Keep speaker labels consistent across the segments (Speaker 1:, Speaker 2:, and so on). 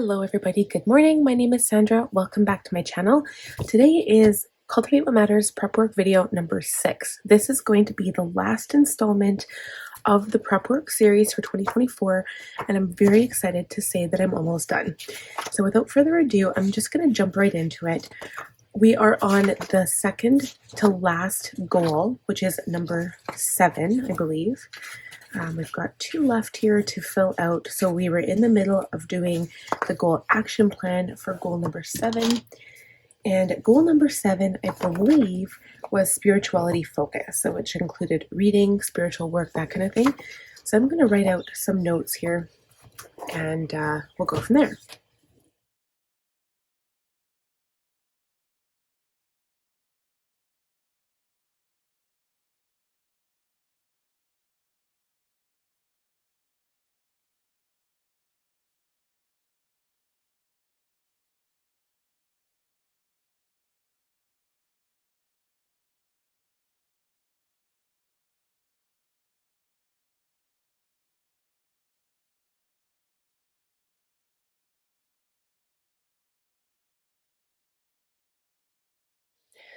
Speaker 1: Hello everybody, good morning. My name is Sandra. Welcome back to my channel. Today is Cultivate What Matters prep work video number 6. This is going to be the last installment of the prep work series for 2024, and I'm very excited to say that I'm almost done. So without further ado, I'm just going to jump right into it. We are on the second to last goal, which is number 7, I believe. We've got 2 left here to fill out. So we were in the middle of doing the goal action plan for goal number 7. And goal number 7, I believe, was spirituality focus, so which included reading, spiritual work, that kind of thing. So I'm going to write out some notes here and we'll go from there.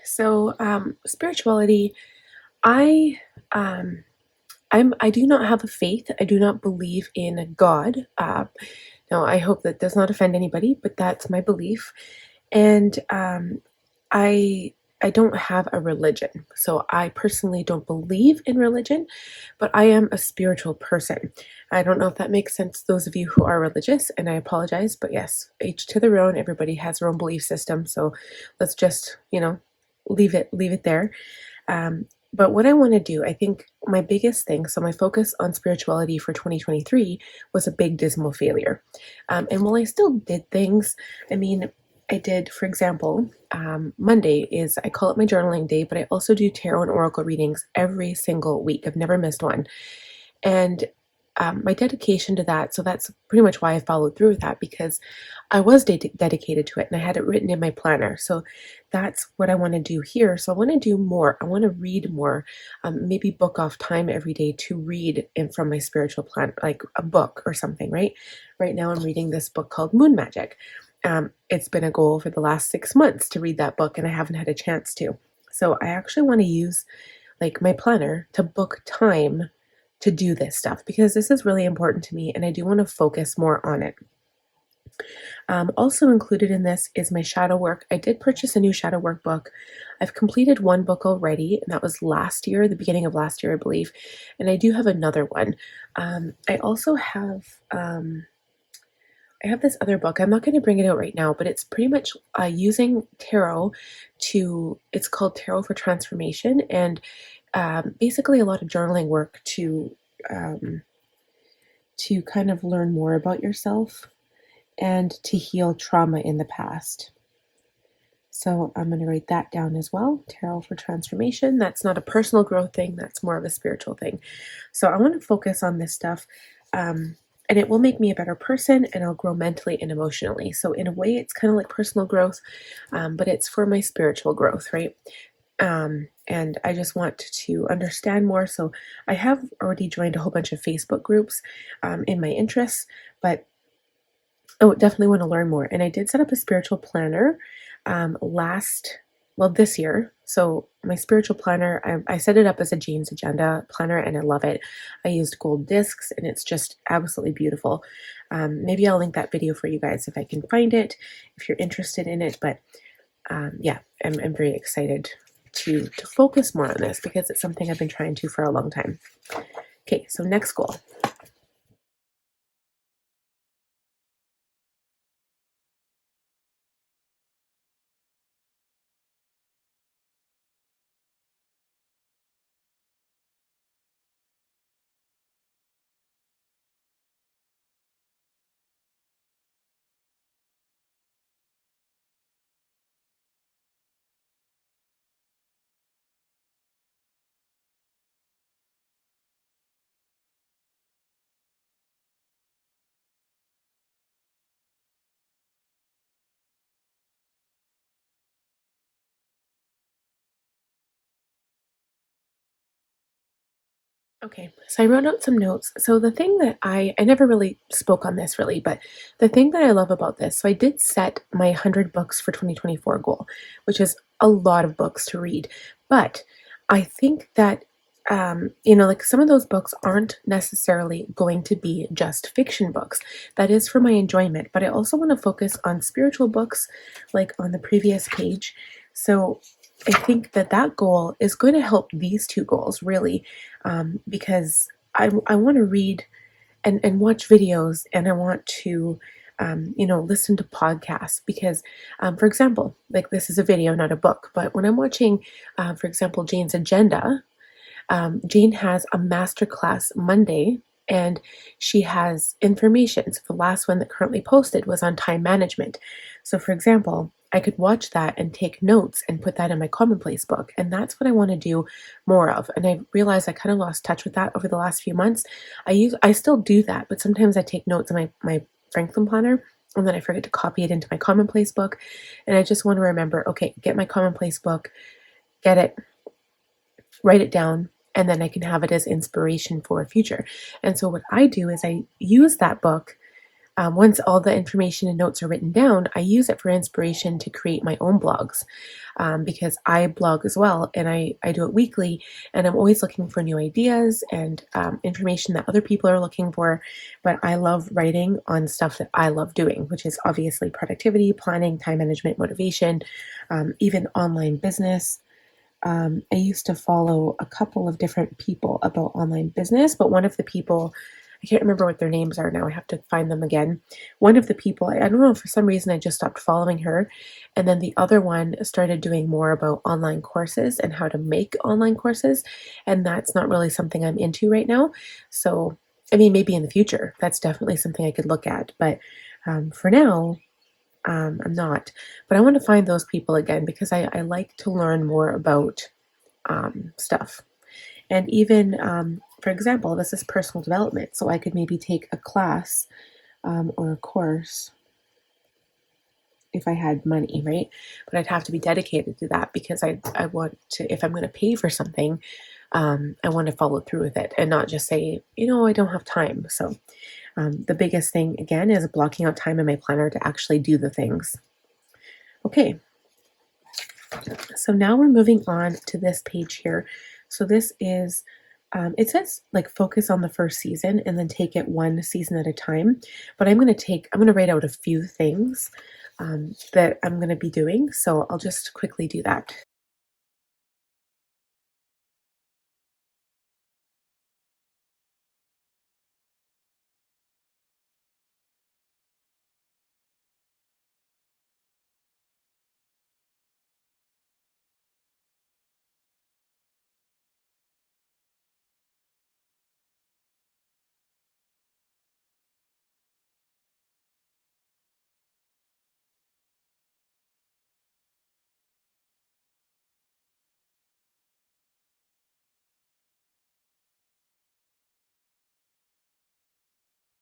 Speaker 1: So spirituality, I I do not have a faith. I do not believe in God. Now, I hope that does not offend anybody, but that's my belief. And I I don't have a religion, so I personally don't believe in religion, but I am a spiritual person. I don't know if that makes sense to those of you who are religious, and I apologize, but yes, each to their own. Everybody has their own belief system, so let's just leave it there. Um, but what I want to do, I think my biggest thing, so my focus on spirituality for 2023 was a big dismal failure. And while I still did things, I mean, I did, for example, Monday is, I call it my journaling day, but I also do tarot and oracle readings every single week. I've never missed one. And my dedication to that, so that's pretty much why I followed through with that, because I was dedicated to it and I had it written in my planner. So that's what I want to do here. So I want to do more. I want to read more, maybe book off time every day to read from my spiritual plan, like a book or something, right? Right now I'm reading this book called Moon Magic. It's been a goal for the last 6 months to read that book and I haven't had a chance to. So I actually want to use like my planner to book time to do this stuff because this is really important to me and I do want to focus more on it. Also included in this is my shadow work. I did purchase a new shadow work book. I've completed one book already, and that was last year, the beginning of last year, I believe. And I do have another one. I also have I have this other book. I'm not going to bring it out right now, but it's pretty much using tarot it's called Tarot for Transformation, and basically a lot of journaling work um, to kind of learn more about yourself and to heal trauma in the past. So I'm going to write that down as well. Tarot for Transformation. That's not a personal growth thing. That's more of a spiritual thing. So I want to focus on this stuff. And it will make me a better person and I'll grow mentally and emotionally. So in a way, it's kind of like personal growth, but it's for my spiritual growth, right? And I just want to understand more. So I have already joined a whole bunch of Facebook groups in my interests, but I would definitely want to learn more. And I did set up a spiritual planner this year. So my spiritual planner, I set it up as a Jane's Agenda planner and I love it. I used gold discs and it's just absolutely beautiful. Maybe I'll link that video for you guys if I can find it, if you're interested in it. But yeah, I'm very excited to focus more on this because it's something I've been trying to for a long time. Okay, so next goal. Okay, so I wrote out some notes. So the thing that I never really spoke on this really, but the thing that I love about this, so I did set my 100 books for 2024 goal, which is a lot of books to read. But I think that like some of those books aren't necessarily going to be just fiction books. That is for my enjoyment, but I also want to focus on spiritual books like on the previous page. So I think that that goal is going to help these two goals really, because I want to read and watch videos, and I want to listen to podcasts because, for example, like this is a video, not a book, but when I'm watching, for example, Jane's Agenda, Jane has a masterclass Monday, and she has information. So the last one that currently posted was on time management. So, for example, I could watch that and take notes and put that in my commonplace book. And that's what I want to do more of. And I realized I kind of lost touch with that over the last few months. I still do that, but sometimes I take notes in my Franklin planner, and then I forget to copy it into my commonplace book. And I just want to remember, okay, get my commonplace book, get it, write it down, and then I can have it as inspiration for a future. And so what I do is I use that book. Once all the information and notes are written down, I use it for inspiration to create my own blogs, because I blog as well, and I do it weekly, and I'm always looking for new ideas and information that other people are looking for. But I love writing on stuff that I love doing, which is obviously productivity, planning, time management, motivation, even online business. I used to follow a couple of different people about online business, but one of the people, I can't remember what their names are now. I have to find them again. One of the people, I don't know, for some reason I just stopped following her. And then the other one started doing more about online courses and how to make online courses. And that's not really something I'm into right now. So, I mean, maybe in the future, that's definitely something I could look at. But for now, I'm not. But I want to find those people again because I like to learn more about stuff. And even, for example, this is personal development. So I could maybe take a class or a course if I had money, right? But I'd have to be dedicated to that because I want to, if I'm going to pay for something, I want to follow through with it and not just say, I don't have time. So the biggest thing, again, is blocking out time in my planner to actually do the things. Okay, so now we're moving on to this page here. So this is, it says like focus on the first season and then take it one season at a time. But I'm going to write out a few things that I'm going to be doing. So I'll just quickly do that.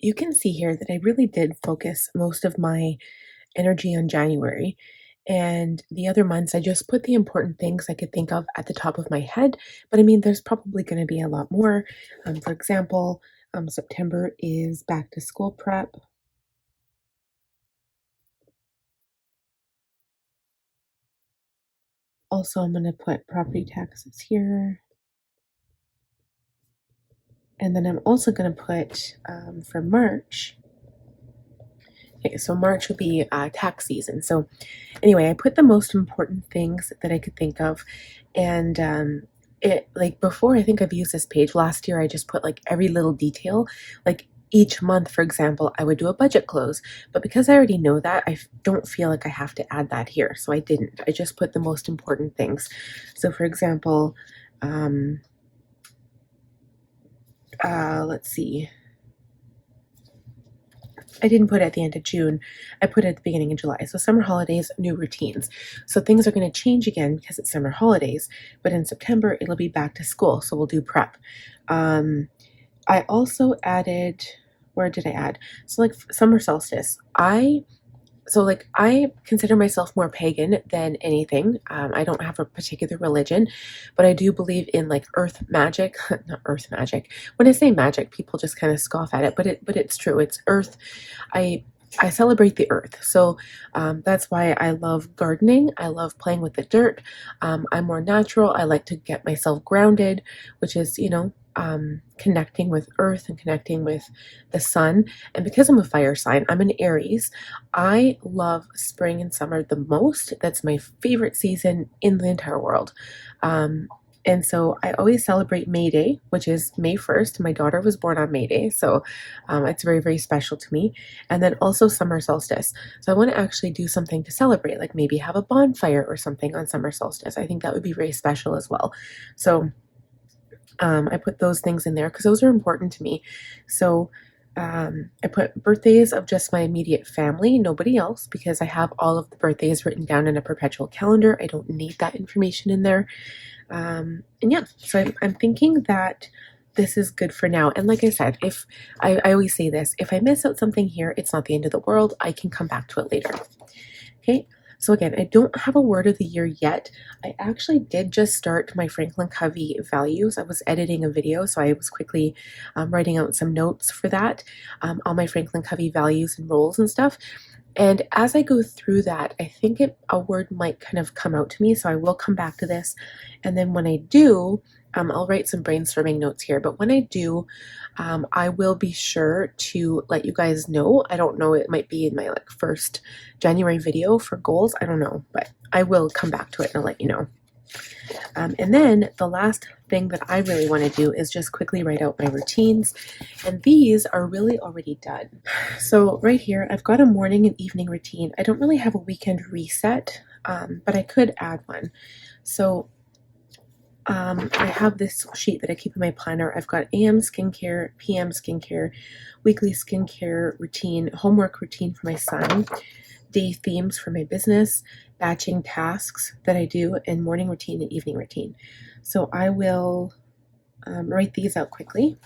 Speaker 1: You can see here that I really did focus most of my energy on January. And the other months, I just put the important things I could think of at the top of my head. But I mean, there's probably going to be a lot more. For example, September is back to school prep. Also, I'm going to put property taxes here. And then I'm also going to put for March. Okay, so March will be tax season. So anyway, I put the most important things that I could think of. And it, like, before, I think I've used this page. Last year, I just put like every little detail. Like each month, for example, I would do a budget close. But because I already know that, don't feel like I have to add that here. So I didn't. I just put the most important things. So for example, let's see. I didn't put it at the end of June. I put it at the beginning of July. So summer holidays, new routines. So things are going to change again because it's summer holidays. But in September, it'll be back to school. So we'll do prep. I also added, where did I add? So like summer solstice. I so like I consider myself more pagan than anything. I don't have a particular religion, but I do believe in like earth magic, not earth magic. When I say magic, people just kind of scoff at it, but it's true. It's earth. I I celebrate the earth, so that's why I love gardening. I love playing with the dirt. I'm more natural. I like to get myself grounded, which is connecting with earth and connecting with the sun. And because I'm a fire sign, I'm an Aries. I love spring and summer the most. That's my favorite season in the entire world. Um, and so I always celebrate May Day, which is May 1st. My daughter was born on May Day, so it's very, very special to me. And then also summer solstice. So I want to actually do something to celebrate, like maybe have a bonfire or something on summer solstice. I think that would be very special as well. So I put those things in there because those are important to me. So I put birthdays of just my immediate family, nobody else, because I have all of the birthdays written down in a perpetual calendar. I don't need that information in there. And yeah, so I'm thinking that this is good for now. And like I said, if I always say this, if I miss out something here, it's not the end of the world. I can come back to it later. Okay, so again, I don't have a word of the year yet. I actually did just start my Franklin Covey values. I was editing a video, so I was quickly writing out some notes for that, all my Franklin Covey values and roles and stuff. And as I go through that, I think a word might kind of come out to me, so I will come back to this. And then when I do, I'll write some brainstorming notes here, but when I do, I will be sure to let you guys know. I don't know, it might be in my like first January video for goals. I don't know, but I will come back to it and I'll let you know. And then the last thing that I really want to do is just quickly write out my routines. And these are really already done. So right here, I've got a morning and evening routine. I don't really have a weekend reset, but I could add one. So I have this sheet that I keep in my planner. I've got AM skincare, PM skincare, weekly skincare routine, homework routine for my son, day themes for my business, batching tasks that I do, and morning routine and evening routine. So I will write these out quickly.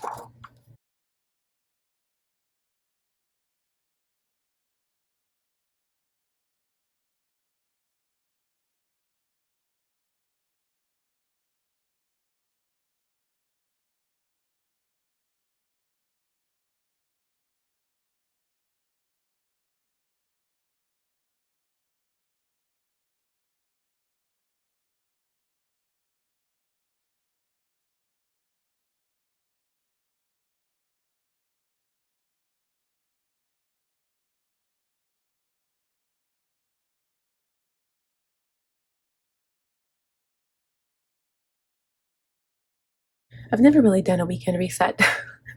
Speaker 1: I've never really done a weekend reset,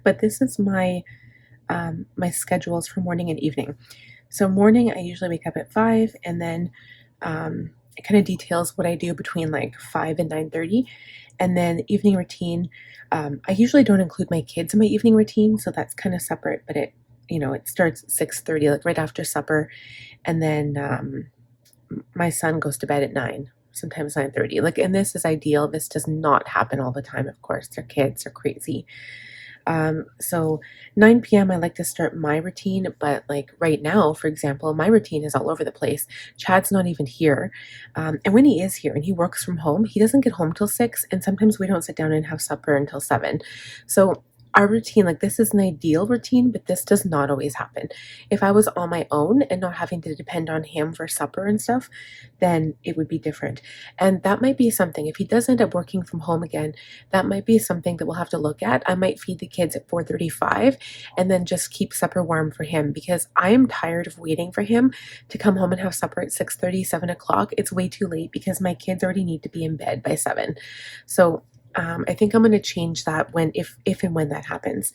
Speaker 1: but this is my schedules for morning and evening. So morning, I usually wake up at 5, and then it kind of details what I do between like 5 and 9:30. And then evening routine, I usually don't include my kids in my evening routine, so that's kind of separate. But it starts at 6:30, like right after supper, and then my son goes to bed at 9. Sometimes 9:30. Like, and this is ideal. This does not happen all the time, of course. Their kids are crazy. So 9 p.m. I like to start my routine, but like right now, for example, my routine is all over the place. Chad's not even here. And when he is here and he works from home, he doesn't get home till 6, and sometimes we don't sit down and have supper until 7. So our routine, like this is an ideal routine, but this does not always happen. If I was on my own and not having to depend on him for supper and stuff, then it would be different. And that might be something, if he does end up working from home again, that might be something that we'll have to look at. I might feed the kids at 4:35 and then just keep supper warm for him, because I am tired of waiting for him to come home and have supper at 6:30, 7 o'clock. It's way too late because my kids already need to be in bed by 7. So I think I'm going to change that if and when that happens.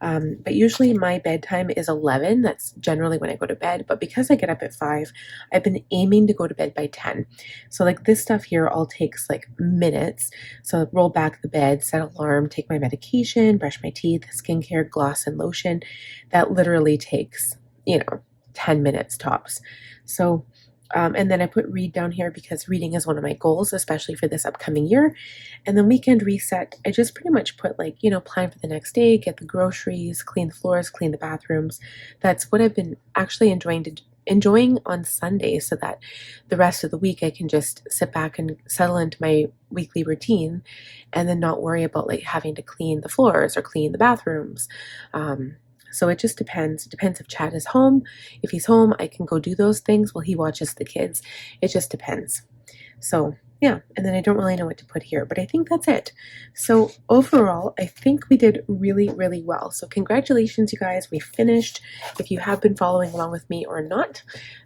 Speaker 1: But usually my bedtime is 11. That's generally when I go to bed. But because I get up at 5, I've been aiming to go to bed by 10. So like this stuff here all takes like minutes. So roll back the bed, set alarm, take my medication, brush my teeth, skincare, gloss, and lotion. That literally takes, 10 minutes tops. So and then I put read down here because reading is one of my goals, especially for this upcoming year. And then weekend reset, I just pretty much put like, plan for the next day, get the groceries, clean the floors, clean the bathrooms. That's what I've been actually enjoying enjoying on Sunday so that the rest of the week I can just sit back and settle into my weekly routine and then not worry about like having to clean the floors or clean the bathrooms. So it just depends. It depends if Chad is home. If he's home, I can go do those things while he watches the kids. It just depends. So yeah, and then I don't really know what to put here, but I think that's it. So overall, I think we did really, really well. So congratulations, you guys. We finished. If you have been following along with me or not,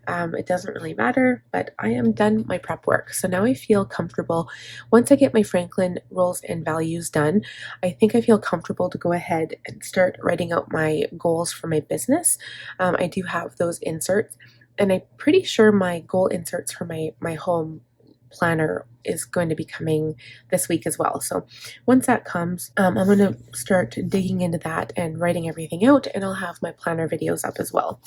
Speaker 1: it doesn't really matter, but I am done my prep work. So now I feel comfortable. Once I get my Franklin rules and values done, I think I feel comfortable to go ahead and start writing out my goals for my business. I do have those inserts, and I'm pretty sure my goal inserts for my home planner is going to be coming this week as well. So once that comes, I'm going to start digging into that and writing everything out, and I'll have my planner videos up as well.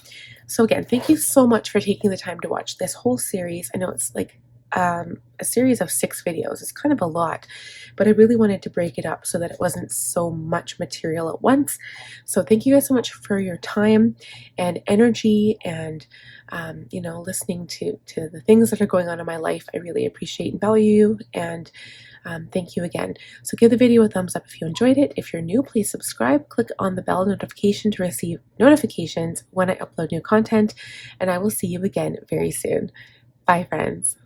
Speaker 1: So again, thank you so much for taking the time to watch this whole series. I know it's like a series of 6 videos. It's kind of a lot, but I really wanted to break it up so that it wasn't so much material at once. So thank you guys so much for your time and energy and listening to the things that are going on in my life. I really appreciate and value you, and thank you again. So give the video a thumbs up if you enjoyed it. If you're new, please subscribe. Click on the bell notification to receive notifications when I upload new content, and I will see you again very soon. Bye, friends.